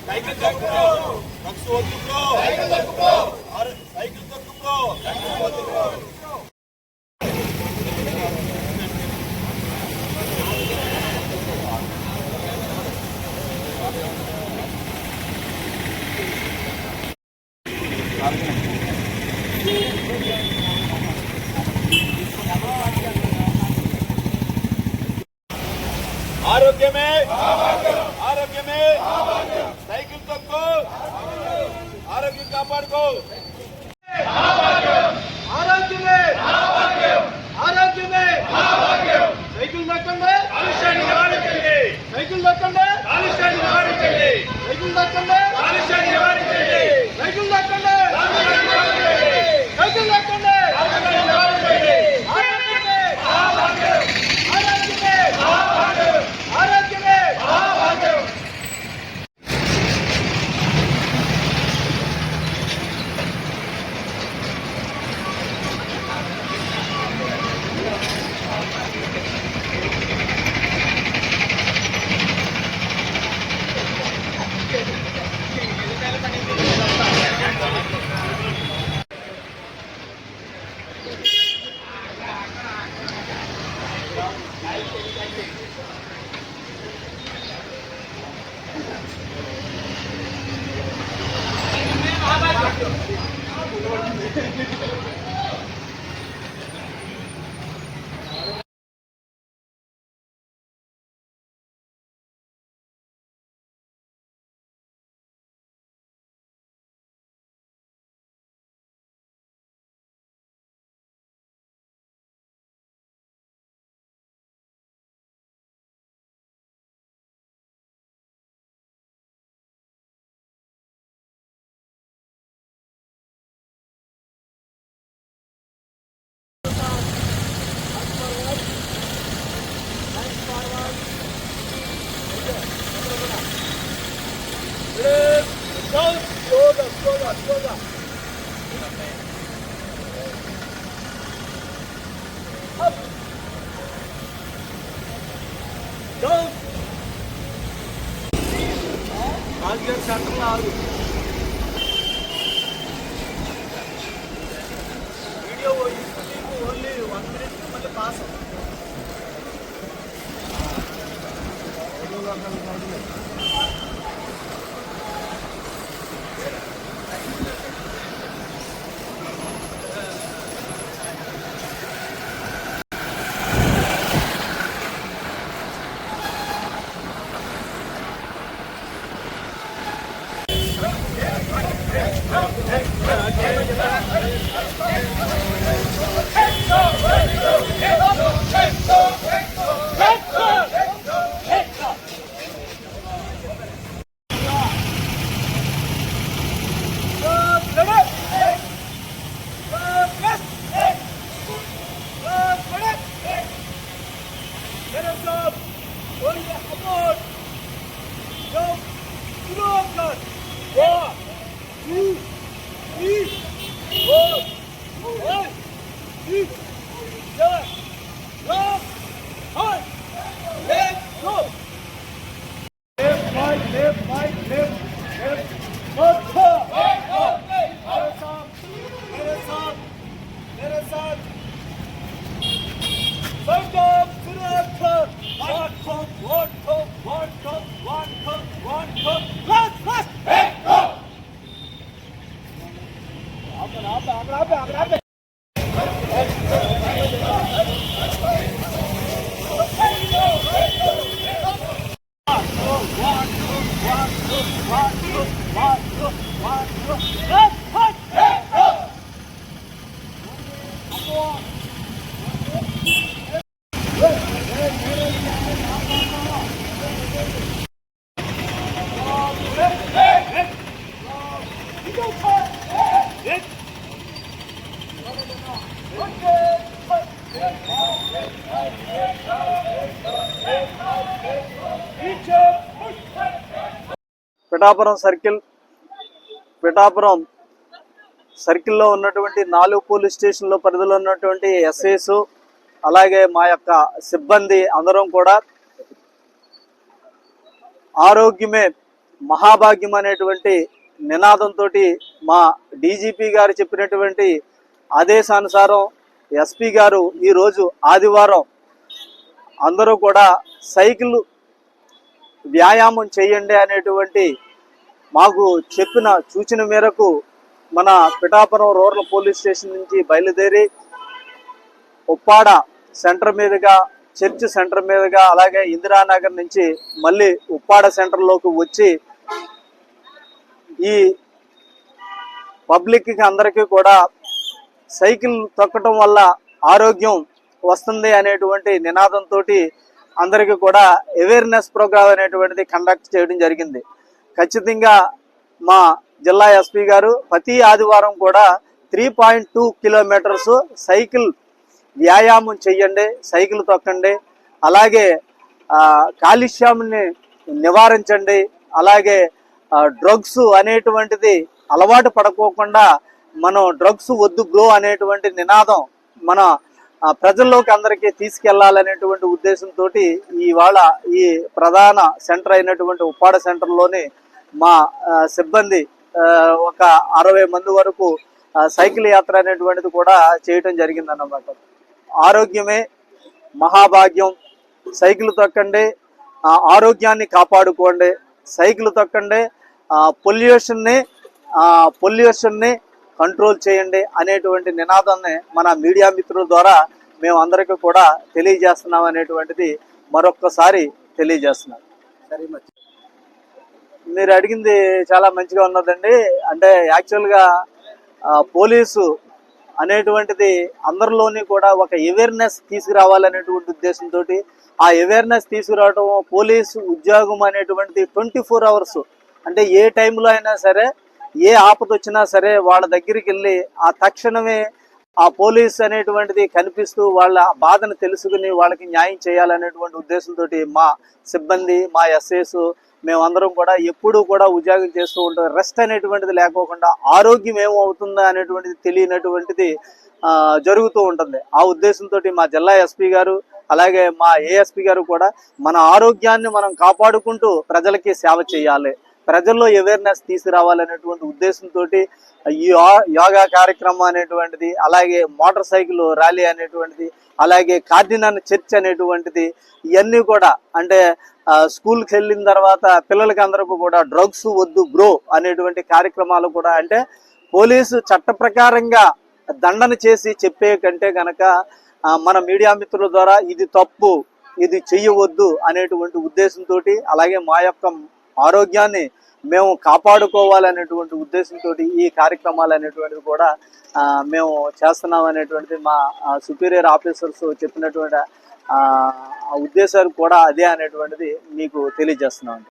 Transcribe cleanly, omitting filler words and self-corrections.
Cycle తొక్కు bro, రక్స్ వద్దు bro, cycle తొక్కు బ్రో, సైకిల్ తొక్కు బ్రో, రక్స్ వద్దు బ్రో. ఆరోగ్యమే ఆరోగ్యమే సైకిల్ తొక్కు, ఆరోగ్యం కాపాడుకో. ఆరోగ్యమే ఆరోగ్యమే సైకిల్ తొక్కండి, కాలుష్యాన్ని నివారించండి. సైకిల్ తొక్కండి, కాలుష్యాన్ని నివారించండి. సైకిల్ తొక్కండి, కాలుష్యాన్ని నివారించండి. సైకిల్ తొక్కండి, సైకిల్ తొక్కండి. Slow. Up. Down. Aagya shuttle aagu. Video only 1 minute malle pass. Let's Pithapuram సర్కిల్లో ఉన్నటువంటి 4 పోలీస్ స్టేషన్ల పరిధిలో ఉన్నటువంటి ఎస్ఐస్ అలాగే మా యొక్క సిబ్బంది అందరం కూడా ఆరోగ్యమే మహాభాగ్యం అనేటువంటి నినాదంతో మా డీజీపీ గారు చెప్పినటువంటి ఆదేశానుసారం ఎస్పీ గారు ఈరోజు ఆదివారం అందరూ కూడా సైకిల్ వ్యాయామం చేయండి అనేటువంటి మాకు చెప్పిన సూచన మేరకు మన పిఠాపురం రూరల్ పోలీస్ స్టేషన్ నుంచి బయలుదేరి ఉప్పాడ సెంటర్ మీదుగా చర్చ్ సెంటర్ మీదుగా అలాగే ఇందిరానగర్ నుంచి మళ్ళీ ఉప్పాడ సెంటర్లోకి వచ్చి ఈ పబ్లిక్కి అందరికీ కూడా సైకిల్ తొక్కటం వల్ల ఆరోగ్యం వస్తుంది అనేటువంటి నినాదంతో అందరికీ కూడా అవేర్నెస్ ప్రోగ్రామ్ అనేటువంటిది కండక్ట్ చేయడం జరిగింది. ఖచ్చితంగా మా జిల్లా ఎస్పీ గారు ప్రతి ఆదివారం కూడా 3.2 కిలోమీటర్స్ సైకిల్ వ్యాయామం చెయ్యండి, సైకిల్ తొక్కండి, అలాగే కాలుష్యాన్ని నివారించండి, అలాగే డ్రగ్స్ అనేటువంటిది అలవాటు పడుకోకుండా మనం డ్రగ్స్ వద్దు బ్రో అనేటువంటి నినాదం మన ప్రజల్లోకి అందరికీ తీసుకెళ్లాలనేటువంటి ఉద్దేశంతో ఇవాళ ఈ ప్రధాన సెంటర్ అయినటువంటి ఉప్పాడ సెంటర్లోని మా సిబ్బంది ఒక 60 మంది వరకు సైకిల్ యాత్ర అనేటువంటిది కూడా చేయటం జరిగిందన్నమాట. ఆరోగ్యమే మహాభాగ్యం, సైకిల్ తొక్కండి, ఆరోగ్యాన్ని కాపాడుకోండి, సైకిల్ తొక్కండి, పొల్యూషన్ని కంట్రోల్ చేయండి అనేటువంటి నినాదాన్ని మన మీడియా మిత్రుల ద్వారా మేము అందరికీ కూడా తెలియజేస్తున్నాం అనేటువంటిది మరొక్కసారి తెలియజేస్తున్నాం. సరే, మీరు అడిగింది చాలా మంచిగా ఉన్నదండి. అంటే యాక్చువల్గా పోలీసు అనేటువంటిది అందరిలోని కూడా ఒక అవేర్నెస్ తీసుకురావాలనేటువంటి ఉద్దేశంతో ఆ అవేర్నెస్ తీసుకురావడం పోలీసు ఉద్యోగం అనేటువంటిది 24 అవర్స్, అంటే ఏ టైంలో అయినా సరే ఏ ఆపద వచ్చినా సరే వాళ్ళ దగ్గరికి వెళ్ళి ఆ తక్షణమే ఆ పోలీస్ అనేటువంటిది కనిపిస్తూ వాళ్ళ బాధను తెలుసుకుని వాళ్ళకి న్యాయం చేయాలనేటువంటి ఉద్దేశంతో మా సిబ్బంది, మా ఎస్ఐస్ మేమందరం కూడా ఎప్పుడూ కూడా ఉద్యోగం చేస్తూ ఉంటాం. రెస్ట్ అనేటువంటిది లేకోకుండా ఆరోగ్యం ఏమవుతుందా అనేటువంటిది తెలియనటువంటిది జరుగుతూ ఉంటుంది. ఆ ఉద్దేశంతో మా జిల్లా ఎస్పీ గారు అలాగే మా ఏఎస్పీ గారు కూడా మన ఆరోగ్యాన్ని మనం కాపాడుకుంటూ ప్రజలకి సేవ చేయాలి, ప్రజల్లో అవేర్నెస్ తీసుకురావాలనేటువంటి ఉద్దేశంతో ఈ యోగా కార్యక్రమం అనేటువంటిది, అలాగే మోటార్ సైకిల్ ర్యాలీ అనేటువంటిది, అలాగే కార్డినల్ చర్చ్ అనేటువంటిది, ఇవన్నీ కూడా అంటే స్కూల్కి వెళ్ళిన తర్వాత పిల్లలకి అందరికీ కూడా డ్రగ్స్ వద్దు బ్రో అనేటువంటి కార్యక్రమాలు కూడా, అంటే పోలీసు చట్ట ప్రకారంగా దండన చేసి చెప్పే కంటే కనుక మన మీడియా మిత్రుల ద్వారా ఇది తప్పు, ఇది చెయ్యవద్దు అనేటువంటి ఉద్దేశంతో, అలాగే మా యొక్క ఆరోగ్యాన్ని మేము కాపాడుకోవాలనేటువంటి ఉద్దేశంతో ఈ కార్యక్రమాలు అనేటువంటిది కూడా మేము చేస్తున్నాం అనేటువంటిది మా సుపీరియర్ ఆఫీసర్స్ చెప్పినటువంటి ఉద్దేశాలు కూడా అదే అనేటువంటిది మీకు తెలియజేస్తున్నాం.